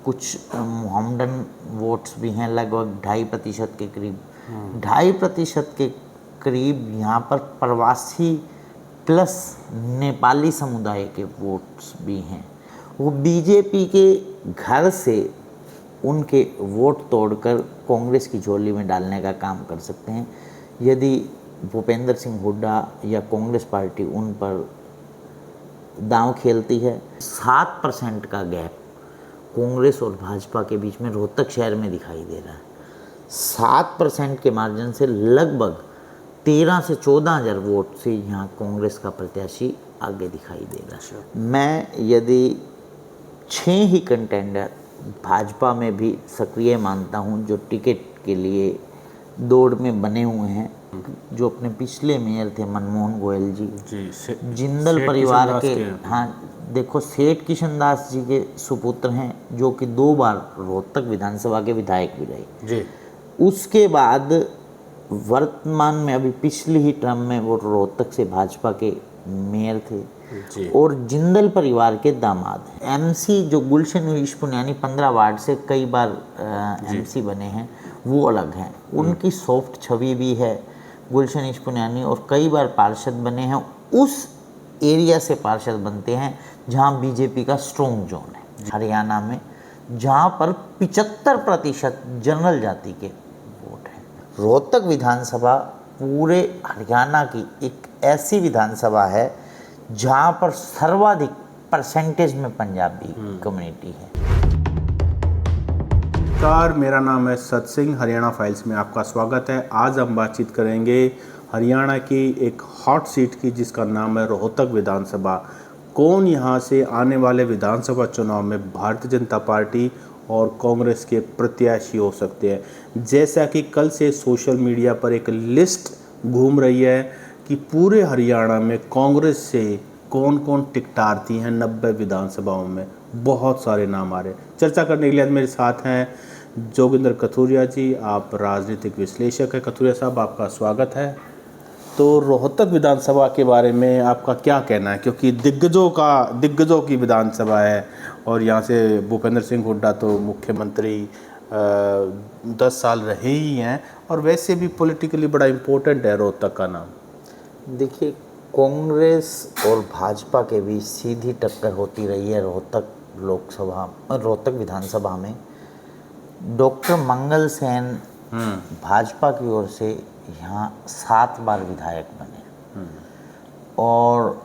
कुछ Mohammedan votes भी हैं, लगभग 2.5% के करीब। 2.5% के करीब यहाँ पर प्रवासी प्लस नेपाली समुदाय के वोट्स भी हैं। वो बीजेपी के घर से उनके वोट तोड़कर कांग्रेस की झोली में डालने का काम कर सकते हैं यदि भूपेंद्र सिंह हुड्डा या कांग्रेस पार्टी उन पर दांव खेलती है। 7% का गैप कांग्रेस और भाजपा के बीच में रोहतक शहर में दिखाई दे रहा है। 7% के मार्जिन से लगभग 13 से 14 हज़ार वोट से यहाँ कांग्रेस का प्रत्याशी आगे दिखाई दे रहा है। मैं यदि 6 ही कंटेंडर भाजपा में भी सक्रिय मानता हूँ जो टिकट के लिए दौड़ में बने हुए हैं, जो अपने पिछले मेयर थे मनमोहन गोयल जी, जिंदल परिवार के, हाँ देखो सेठ किशनदास जी के सुपुत्र हैं जो कि 2 बार रोहतक विधानसभा के विधायक भी रहे जी। उसके बाद वर्तमान में अभी पिछली ही टर्म में वो रोहतक से भाजपा के मेयर थे जी। और जिंदल परिवार के दामाद हैं। एमसी जो गुलशन ईश पुनियानी 15 वार्ड से कई बार एमसी बने हैं, वो अलग हैं। उनकी सॉफ्ट छवि भी है गुलशन ईश पुनियानी, और कई बार पार्षद बने हैं। उस एरिया से पार्षद बनते हैं जहां बीजेपी का स्ट्रॉन्ग जोन है हरियाणा में, जहां पर 75% जनरल जाति के वोट हैं। रोहतक विधानसभा पूरे हरियाणा की एक ऐसी विधानसभा है जहां पर सर्वाधिक परसेंटेज में पंजाबी कम्युनिटी है। नमस्कार, मेरा नाम है सत सिंह, हरियाणा फाइल्स में आपका स्वागत है। आज हम बातचीत करेंगे हरियाणा की एक हॉट सीट की जिसका नाम है रोहतक विधानसभा। कौन यहां से आने वाले विधानसभा चुनाव में भारतीय जनता पार्टी और कांग्रेस के प्रत्याशी हो सकते हैं। जैसा कि कल से सोशल मीडिया पर एक लिस्ट घूम रही है कि पूरे हरियाणा में कांग्रेस से कौन कौन टिकटार्थी हैं 90 विधानसभाओं में, बहुत सारे नाम आ रहे हैं। चर्चा करने के लिए आज मेरे साथ हैं जोगिंदर कथुरिया जी, आप राजनीतिक विश्लेषक हैं। कथुरिया साहब, आपका स्वागत है। तो रोहतक विधानसभा के बारे में आपका क्या कहना है, क्योंकि दिग्गजों की विधानसभा है और यहाँ से भूपेंद्र सिंह हुड्डा तो मुख्यमंत्री 10 साल रहे ही हैं, और वैसे भी पॉलिटिकली बड़ा इम्पोर्टेंट है रोहतक का नाम। देखिए, कांग्रेस और भाजपा के बीच सीधी टक्कर होती रही है रोहतक विधानसभा में। डॉक्टर मंगल सेन भाजपा की ओर से यहाँ 7 बार विधायक बने और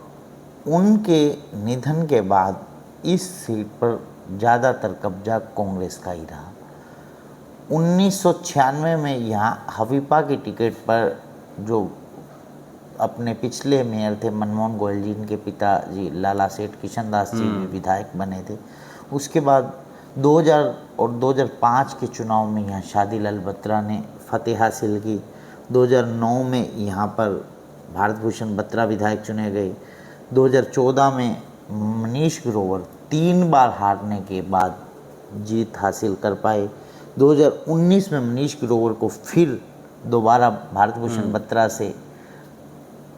उनके निधन के बाद इस सीट पर ज़्यादातर कब्जा कांग्रेस का ही रहा। 1996 में यहाँ हवीपा की टिकट पर जो अपने पिछले मेयर थे मनमोहन गोयल जी, इनके पिताजी लाला सेठ किशनदास जी भी विधायक बने थे। उसके बाद 2000 और 2005 के चुनाव में यहाँ शादीलाल बत्रा ने फतेह हासिल की। 2009 में यहाँ पर भारत भूषण बत्रा विधायक चुने गए। 2014 में मनीष ग्रोवर 3 बार हारने के बाद जीत हासिल कर पाए। 2019 में मनीष ग्रोवर को फिर दोबारा भारत भूषण बत्रा से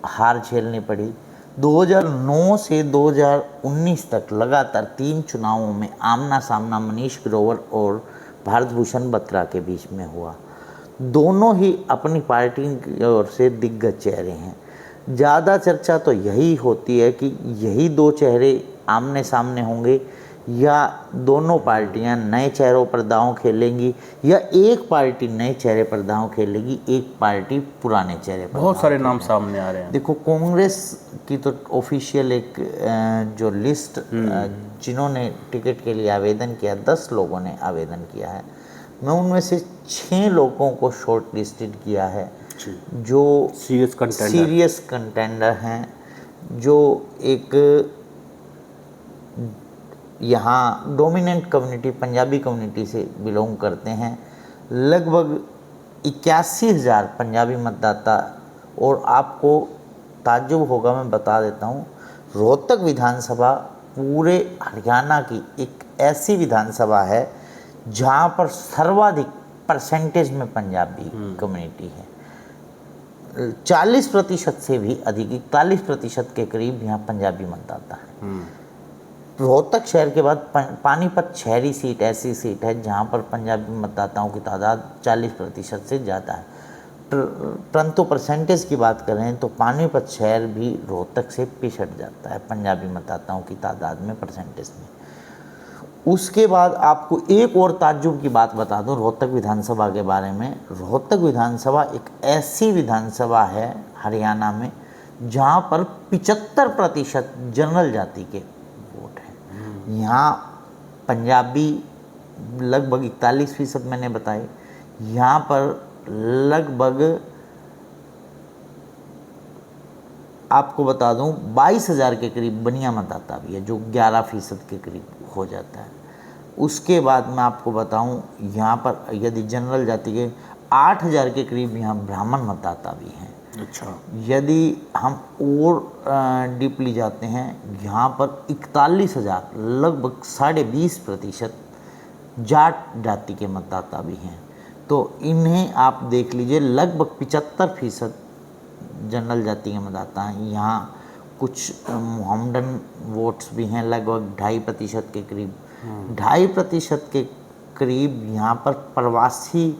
हार झेलनी पड़ी। 2009 से 2019 तक लगातार 3 चुनावों में आमना सामना मनीष ग्रोवर और भारत भूषण बत्रा के बीच में हुआ। दोनों ही अपनी पार्टी की ओर से दिग्गज चेहरे हैं। ज़्यादा चर्चा तो यही होती है कि यही 2 चेहरे आमने सामने होंगे या दोनों पार्टियां नए चेहरों पर दांव खेलेंगी, या एक पार्टी नए चेहरे पर दांव खेलेगी, एक पार्टी पुराने चेहरे पर। बहुत सारे नाम सामने आ रहे हैं। देखो, कांग्रेस की तो ऑफिशियल एक जो लिस्ट जिन्होंने टिकट के लिए आवेदन किया, 10 लोगों ने आवेदन किया है। मैं उनमें से 6 लोगों को शॉर्ट लिस्टेड किया है जो सीरियस कंटेंडर हैं, जो एक यहाँ डोमिनेंट कम्युनिटी पंजाबी कम्युनिटी से बिलोंग करते हैं। लगभग 81,000 पंजाबी मतदाता। और आपको ताज्जुब होगा, मैं बता देता हूँ, रोहतक विधानसभा पूरे हरियाणा की एक ऐसी विधानसभा है जहाँ पर सर्वाधिक परसेंटेज में पंजाबी कम्युनिटी है। 40% से भी अधिक, 41% के करीब यहाँ पंजाबी मतदाता है। रोहतक शहर के बाद पानीपत शहरी सीट ऐसी सीट है जहां पर पंजाबी मतदाताओं की तादाद 40% से ज़्यादा है। परंतु परसेंटेज की बात करें तो पानीपत शहर भी रोहतक से पिछड़ जाता है पंजाबी मतदाताओं की तादाद में, परसेंटेज में। उसके बाद आपको एक और ताज्जुब की बात बता दूं रोहतक विधानसभा के बारे में। रोहतक विधानसभा एक ऐसी विधानसभा है हरियाणा में जहां पर 75% जनरल जाति के वोट हैं। यहाँ पंजाबी लगभग 41% मैंने बताए। यहाँ पर लगभग आपको बता दूं 22,000 के करीब बनिया मतदाता भी है, जो 11% के करीब हो जाता है। उसके बाद मैं आपको बताऊं यहाँ पर यदि जनरल जाति के 8,000 के करीब यहाँ ब्राह्मण मतदाता भी हैं। अच्छा। यदि हम और डीपली जाते हैं, यहाँ पर 41,000 लगभग 20.5% जाट जाति के मतदाता भी हैं। तो इन्हें आप देख लीजिए, लगभग 75% जनरल जाति के मतदाता हैं। यहाँ कुछ मोहम्मडन वोट्स भी हैं, लगभग 2.5% के करीब। 2.5% के करीब यहाँ पर प्रवासी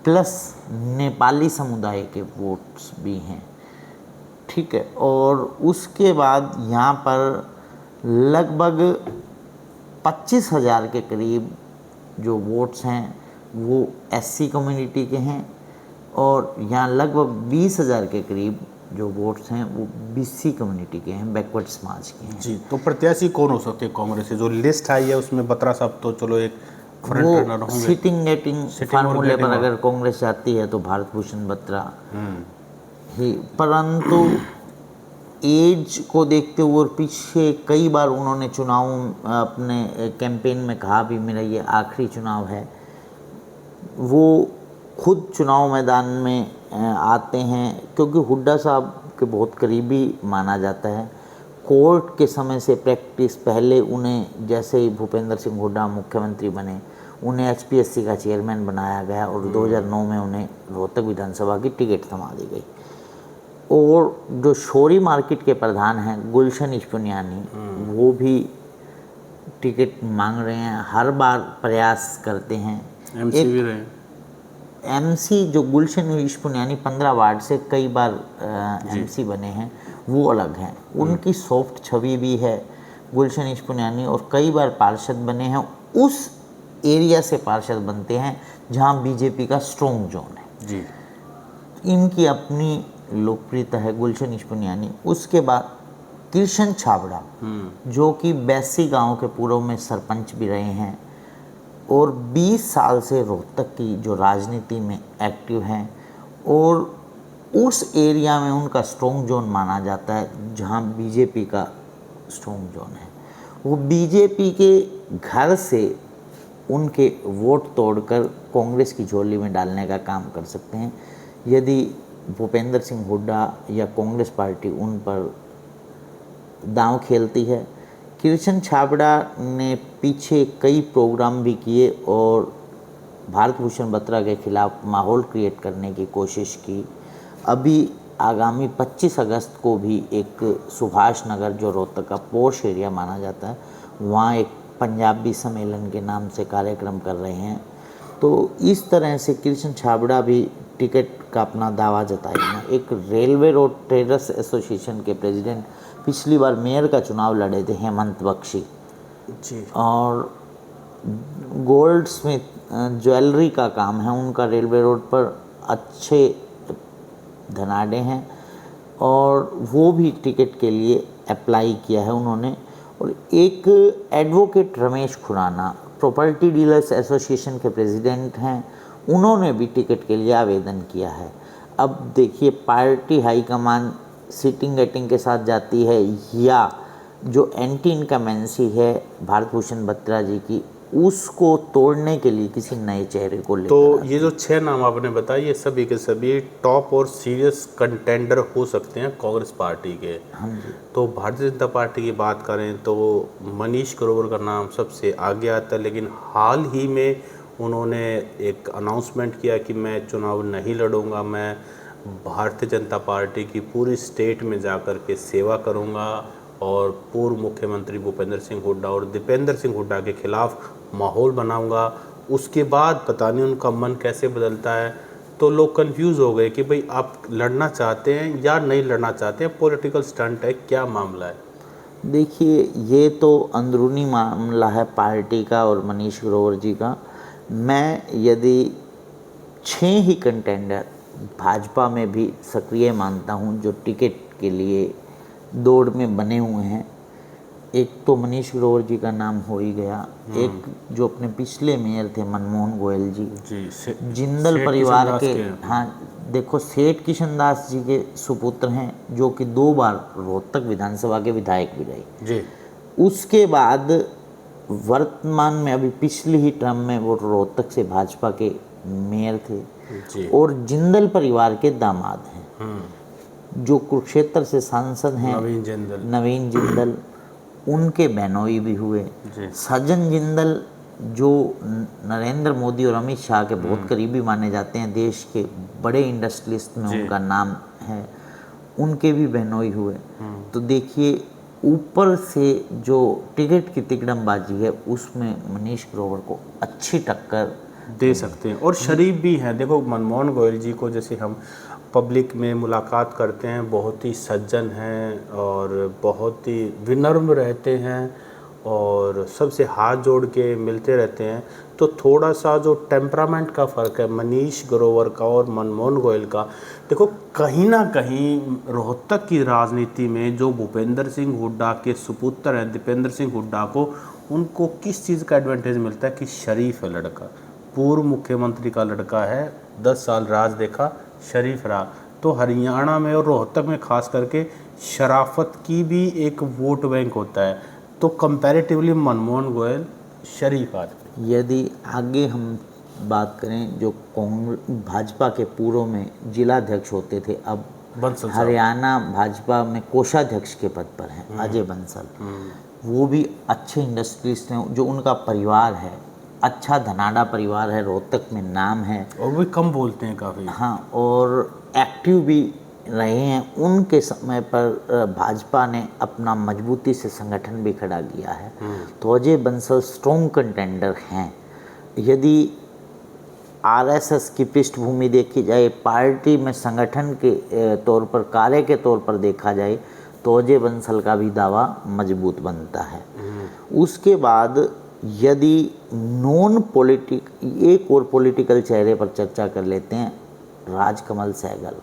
प्लस नेपाली समुदाय के वोट्स भी हैं, ठीक है। और उसके बाद यहाँ पर लगभग 25,000 के करीब जो वोट्स हैं वो एससी कम्युनिटी के हैं, और यहाँ लगभग 20,000 के करीब जो वोट्स हैं वो बीसी कम्युनिटी के हैं, बैकवर्ड समाज के हैं। जी, तो प्रत्याशी कौन हो सकते हैं कांग्रेस से? जो लिस्ट आई है उसमें बत्रा साहब तो चलो एक फ्रंट रनर वो होंगे। सिटिंग गेटिंग फार्मूले पर अगर कांग्रेस जाती है तो भारत भूषण बत्रा ही, परंतु एज को देखते हुए और पीछे कई बार उन्होंने चुनाव अपने कैंपेन में कहा भी मेरा ये आखिरी चुनाव है। वो खुद चुनाव मैदान में आते हैं क्योंकि हुड्डा साहब के बहुत करीबी माना जाता है। कोर्ट के समय से प्रैक्टिस, पहले उन्हें जैसे ही भूपेंद्र सिंह हुड्डा मुख्यमंत्री बने उन्हें एचपीएससी का चेयरमैन बनाया गया और 2009 में उन्हें रोहतक विधानसभा की टिकट थमा दी गई। और जो शोरी मार्केट के प्रधान हैं गुलशन इश्पुनियानी, वो भी टिकट मांग रहे हैं, हर बार प्रयास करते हैं। एमसी भी रहे। एमसी जो गुलशन इश्पुनियानी 15 वार्ड से कई बार एमसी बने हैं, वो अलग हैं। उनकी सॉफ्ट छवि भी है गुलशन इश्पुनियानी, और कई बार पार्षद बने हैं। उस एरिया से पार्षद बनते हैं जहां बीजेपी का स्ट्रॉन्ग जोन है जी। इनकी अपनी लोकप्रियता है गुलशन इश्पुनियानी। उसके बाद कृष्ण छाबड़ा जो कि बैसी गांव के पूर्व में सरपंच भी रहे हैं और 20 साल से रोहतक की जो राजनीति में एक्टिव हैं, और उस एरिया में उनका स्ट्रॉन्ग जोन माना जाता है जहां बीजेपी का स्ट्रॉन्ग जोन है। वो बीजेपी के घर से उनके वोट तोड़कर कांग्रेस की झोली में डालने का काम कर सकते हैं यदि भूपेंद्र सिंह हुड्डा या कांग्रेस पार्टी उन पर दांव खेलती है। कृष्ण छाबड़ा ने पीछे कई प्रोग्राम भी किए और भारत भूषण बत्रा के खिलाफ माहौल क्रिएट करने की कोशिश की। अभी आगामी 25 अगस्त को भी एक सुभाष नगर, जो रोहतक का पोश एरिया माना जाता है, वहाँ एक पंजाबी सम्मेलन के नाम से कार्यक्रम कर रहे हैं। तो इस तरह से कृष्ण छाबड़ा भी टिकट का अपना दावा जताएंगे। एक रेलवे रोड ट्रेडर्स एसोसिएशन के प्रेसिडेंट पिछली बार मेयर का चुनाव लड़े थे, हेमंत बख्शी जी। और गोल्ड स्मिथ ज्वेलरी का काम है उनका, रेलवे रोड पर अच्छे धनाढ़े हैं और वो भी टिकट के लिए अप्लाई किया है उन्होंने। और एक advocate Ramesh Khurana property dealers association के प्रेसिडेंट हैं, उन्होंने भी टिकट के लिए आवेदन किया है। अब देखिए पार्टी हाईकमान सिटिंग गेटिंग के साथ जाती है या जो एंटी इनकमेंसी है भारत भूषण बत्रा जी की, उसको तोड़ने के लिए किसी नए चेहरे को लेकर। तो ये जो 6 नाम आपने बताए ये सभी के सभी टॉप और सीरियस कंटेंडर हो सकते हैं कांग्रेस पार्टी के। हाँ जी। तो भारतीय जनता पार्टी की बात करें तो मनीष ग्रोवर का नाम सबसे आगे आता है, लेकिन हाल ही में उन्होंने एक अनाउंसमेंट किया कि मैं चुनाव नहीं लड़ूंगा, मैं भारतीय जनता पार्टी की पूरी स्टेट में जाकर के सेवा करूंगा और पूर्व मुख्यमंत्री भूपेंद्र सिंह हुड्डा और दीपेंद्र सिंह हुड्डा के खिलाफ माहौल बनाऊंगा, उसके बाद पता नहीं उनका मन कैसे बदलता है। तो लोग कंफ्यूज हो गए कि भाई आप लड़ना चाहते हैं या नहीं लड़ना चाहते हैं, पॉलिटिकल स्टंट है, क्या मामला है? देखिए, ये तो अंदरूनी मामला है पार्टी का और मनीष ग्रोवर जी का। मैं यदि 6 ही कंटेंडर भाजपा में भी सक्रिय मानता हूँ जो टिकट के लिए दौड़ में बने हुए हैं। एक तो मनीष ग्रोवर जी का नाम हो ही गया, एक जो अपने पिछले मेयर थे मनमोहन गोयल जी, जिंदल परिवार के, हाँ देखो, सेठ किशन दास जी के सुपुत्र हैं, जो कि 2 बार रोहतक विधानसभा के विधायक भी रहे जी। उसके बाद वर्तमान में अभी पिछली ही टर्म में वो रोहतक से भाजपा के मेयर थे जी। और जिंदल परिवार के दामाद हैं, जो कुरुक्षेत्र से सांसद हैं नवीन जिंदल, उनके बहनोई भी हुए। सज्जन जिंदल जो नरेंद्र मोदी और अमित शाह के बहुत करीबी माने जाते हैं, देश के बड़े इंडस्ट्रियलिस्ट में उनका नाम है, उनके भी बहनोई हुए। तो देखिए, ऊपर से जो टिकट की तिकड़मबाजी है उसमें मनीष ग्रोवर को अच्छी टक्कर दे सकते हैं और शरीफ भी हैं। देखो, मनमोहन गोयल जी को जैसे हम पब्लिक में मुलाकात करते हैं, बहुत ही सज्जन हैं और बहुत ही विनम्र रहते हैं और सबसे हाथ जोड़ के मिलते रहते हैं। तो थोड़ा सा जो टेम्परामेंट का फ़र्क है मनीष ग्रोवर का और मनमोहन गोयल का, देखो कहीं ना कहीं रोहतक की राजनीति में जो भूपेंद्र सिंह हुड्डा के सुपुत्र हैं दीपेंद्र सिंह हुड्डा को, उनको किस चीज़ का एडवांटेज मिलता है कि शरीफ है लड़का, पूर्व मुख्यमंत्री का लड़का है, 10 साल राज देखा, शरीफ रहा। तो हरियाणा में और रोहतक में खास करके शराफत की भी एक वोट बैंक होता है। तो कंपैरेटिवली मनमोहन गोयल शरीफ आदमी। यदि आगे हम बात करें, जो भाजपा के पूर्व में जिलाध्यक्ष होते थे, अब हरियाणा भाजपा में कोषाध्यक्ष के पद पर हैं अजय बंसल, वो भी अच्छे इंडस्ट्रियलिस्ट हैं, जो उनका परिवार है अच्छा धनाडा परिवार है, रोहतक में नाम है और भी कम बोलते हैं काफ़ी, हाँ, और एक्टिव भी रहे हैं। उनके समय पर भाजपा ने अपना मजबूती से संगठन भी खड़ा किया है। तो अजय बंसल स्ट्रॉन्ग कंटेंडर हैं। यदि आरएसएस की पृष्ठभूमि देखी जाए, पार्टी में संगठन के तौर पर, कार्य के तौर पर देखा जाए, तो अजय बंसल का भी दावा मजबूत बनता है। उसके बाद यदि एक और पॉलिटिकल चेहरे पर चर्चा कर लेते हैं, राजकमल सहगल।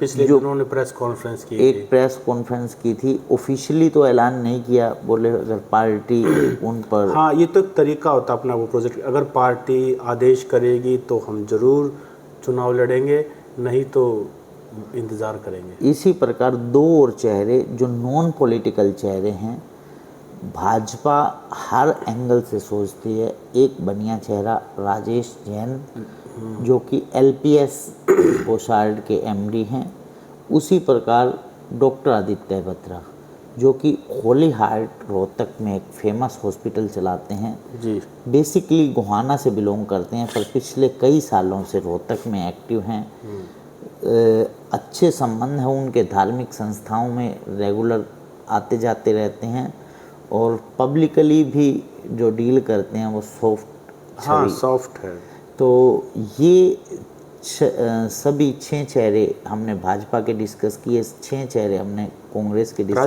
पिछले दिनों उन्होंने प्रेस कॉन्फ्रेंस की एक प्रेस कॉन्फ्रेंस की थी, ऑफिशियली तो ऐलान नहीं किया, बोले अगर पार्टी उन पर, हाँ ये तो एक तरीका होता है अपना वो प्रोजेक्ट, अगर पार्टी आदेश करेगी तो हम जरूर चुनाव लड़ेंगे, नहीं तो इंतज़ार करेंगे। इसी प्रकार 2 और चेहरे जो नॉन पॉलिटिकल चेहरे हैं, भाजपा हर एंगल से सोचती है। एक बढ़िया चेहरा राजेश जैन, जो कि एलपीएस पोशार्ड के एमडी हैं। उसी प्रकार डॉक्टर आदित्य बत्रा, जो कि होली हार्ट रोहतक में एक फेमस हॉस्पिटल चलाते हैं जी, बेसिकली गोहाना से बिलोंग करते हैं, पर पिछले कई सालों से रोहतक में एक्टिव हैं। अच्छे संबंध हैं उनके, धार्मिक संस्थाओं में रेगुलर आते जाते रहते हैं और पब्लिकली भी जो डील करते हैं वो सॉफ्ट, हाँ सॉफ्ट है। तो ये सभी 6 चेहरे हमने भाजपा के डिस्कस किए, 6 चेहरे हमने कांग्रेस के डिस्कस।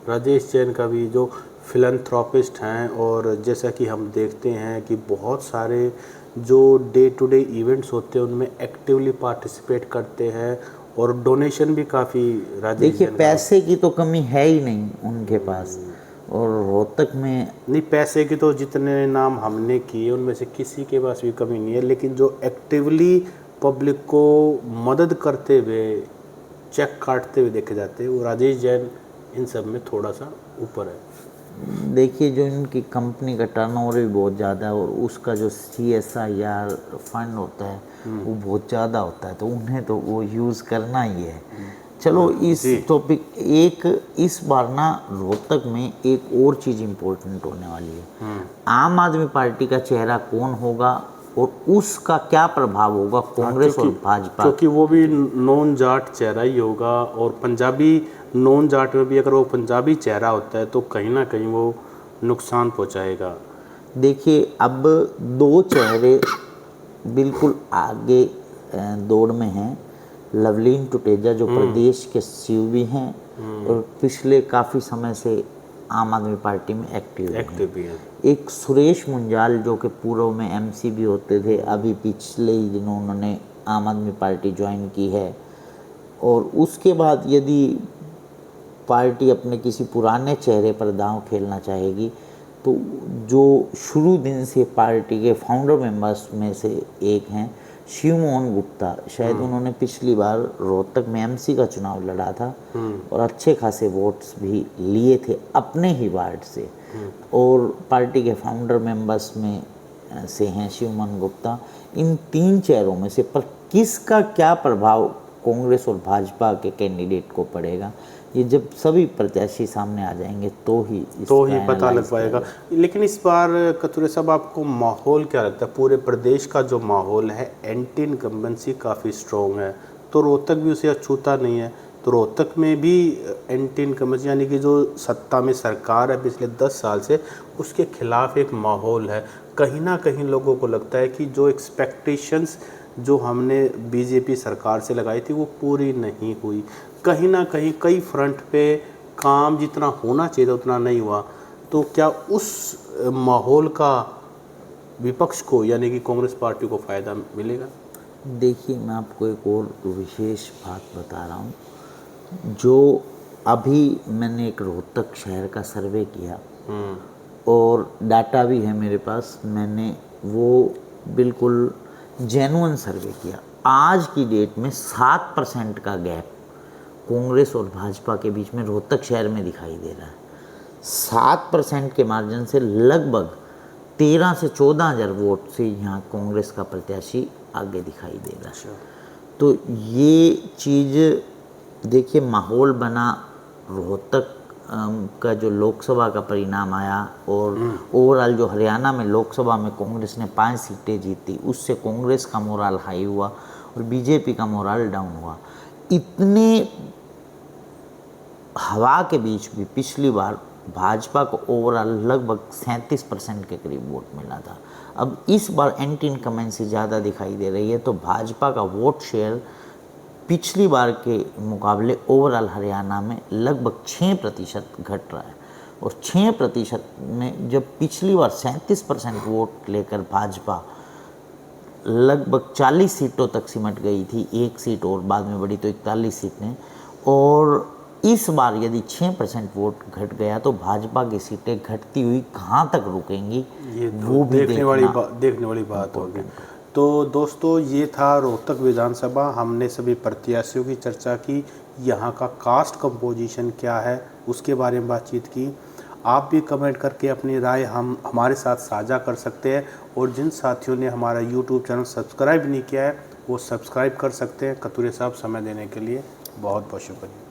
राजेश जैन का भी जो फिलैंथ्रोपिस्ट हैं, और जैसा कि हम देखते हैं कि बहुत सारे जो डे टू डे इवेंट्स होते हैं उनमें एक्टिवली पार्टिसिपेट करते हैं और डोनेशन भी काफ़ी। देखिए, पैसे की तो कमी है ही नहीं उनके पास, और रोहतक में नहीं, पैसे की तो जितने नाम हमने किए उनमें से किसी के पास भी कमी नहीं है, लेकिन जो एक्टिवली पब्लिक को मदद करते हुए, चेक काटते हुए देखे जाते हैं, वो राजेश जैन इन सब में थोड़ा सा ऊपर है। देखिए, जो इनकी कंपनी का टर्नओवर भी बहुत ज़्यादा है और उसका जो CSIR फंड होता है वो बहुत ज़्यादा होता है, तो उन्हें तो वो यूज़ करना ही है। चलो, इस टॉपिक, एक इस बार ना रोहतक में एक और चीज़ इम्पोर्टेंट होने वाली है। आम आदमी पार्टी का चेहरा कौन होगा और उसका क्या प्रभाव होगा कांग्रेस और भाजपा, क्योंकि वो भी नॉन जाट चेहरा ही होगा और पंजाबी नॉन जाट में भी अगर वो पंजाबी चेहरा होता है तो कहीं ना कहीं वो नुकसान पहुंचाएगा। देखिए, अब दो चेहरे बिल्कुल आगे दौड़ में हैं। लवलीन टुटेजा जो प्रदेश के सीओबी हैं और पिछले काफ़ी समय से आम आदमी पार्टी में एक्टिव भी है। एक सुरेश मुंजाल जो कि पूर्व में एमसी भी होते थे, अभी पिछले ही दिनों उन्होंने आम आदमी पार्टी ज्वाइन की है। और उसके बाद यदि पार्टी अपने किसी पुराने चेहरे पर दांव खेलना चाहेगी तो जो शुरू दिन से पार्टी के फाउंडर मेंबर्स में से एक हैं शिव मोहन गुप्ता, शायद उन्होंने पिछली बार रोहतक में एमसी का चुनाव लड़ा था और अच्छे खासे वोट्स भी लिए थे अपने ही वार्ड से, और पार्टी के फाउंडर मेंबर्स में से हैं शिव मोहन गुप्ता। इन तीन चेहरों में से पर किसका क्या प्रभाव कांग्रेस और भाजपा के कैंडिडेट को पड़ेगा, ये जब सभी प्रत्याशी सामने आ जाएंगे तो ही पता लग पाएगा। लेकिन इस बार कतुरे साहब आपको माहौल क्या लगता है? पूरे प्रदेश का जो माहौल है एंटी इनकम्बेंसी काफ़ी स्ट्रॉन्ग है, तो रोहतक भी उसे अछूता नहीं है। तो रोहतक में भी एंटी इनकम्बेंसी यानी कि जो सत्ता में सरकार है पिछले 10 साल से, उसके खिलाफ एक माहौल है। कहीं ना कहीं लोगों को लगता है कि जो एक्सपेक्टेशंस जो हमने बीजेपी सरकार से लगाई थी वो पूरी नहीं हुई। कहीं ना कहीं कई फ्रंट पे काम जितना होना चाहिए था उतना नहीं हुआ। तो क्या उस माहौल का विपक्ष को यानी कि कांग्रेस पार्टी को फ़ायदा मिलेगा? देखिए, मैं आपको एक और विशेष बात बता रहा हूँ। जो अभी मैंने एक रोहतक शहर का सर्वे किया और डाटा भी है मेरे पास, मैंने वो बिल्कुल जेन्युइन सर्वे किया। आज की डेट में 7% का गैप कांग्रेस और भाजपा के बीच में रोहतक शहर में दिखाई दे रहा है। 7% के मार्जिन से लगभग 13 से 14 हज़ार वोट से यहाँ कांग्रेस का प्रत्याशी आगे दिखाई दे रहा है। तो ये चीज़ देखिए, माहौल बना रोहतक का जो लोकसभा का परिणाम आया और ओवरऑल जो हरियाणा में लोकसभा में कांग्रेस ने 5 सीटें जीती, उससे कांग्रेस का मोराल हाई हुआ और बीजेपी का मोराल डाउन हुआ। इतने हवा के बीच भी पिछली बार भाजपा को ओवरऑल लगभग 37% के करीब वोट मिला था। अब इस बार एंटी इनकम्बेंसी ज़्यादा दिखाई दे रही है, तो भाजपा का वोट शेयर पिछली बार के मुकाबले ओवरऑल हरियाणा में लगभग 6% घट रहा है। और 6% में जब पिछली बार 37% वोट लेकर भाजपा लगभग 40 सीटों तक सिमट गई थी, एक सीट और बाद में बढ़ी तो 41 सीटें, और इस बार यदि 6% वोट घट गया तो भाजपा की सीटें घटती हुई कहाँ तक रुकेंगी, ये वो भी देखने वाली बात होगी। तो दोस्तों, ये था रोहतक विधानसभा। हमने सभी प्रत्याशियों की चर्चा की, यहाँ का कास्ट कंपोजिशन क्या है उसके बारे में बातचीत की। आप भी कमेंट करके अपनी राय हमारे साथ साझा कर सकते हैं, और जिन साथियों ने हमारा YouTube चैनल सब्सक्राइब नहीं किया है वो सब्सक्राइब कर सकते हैं। कतुरे साहब, समय देने के लिए बहुत बहुत शुक्रिया।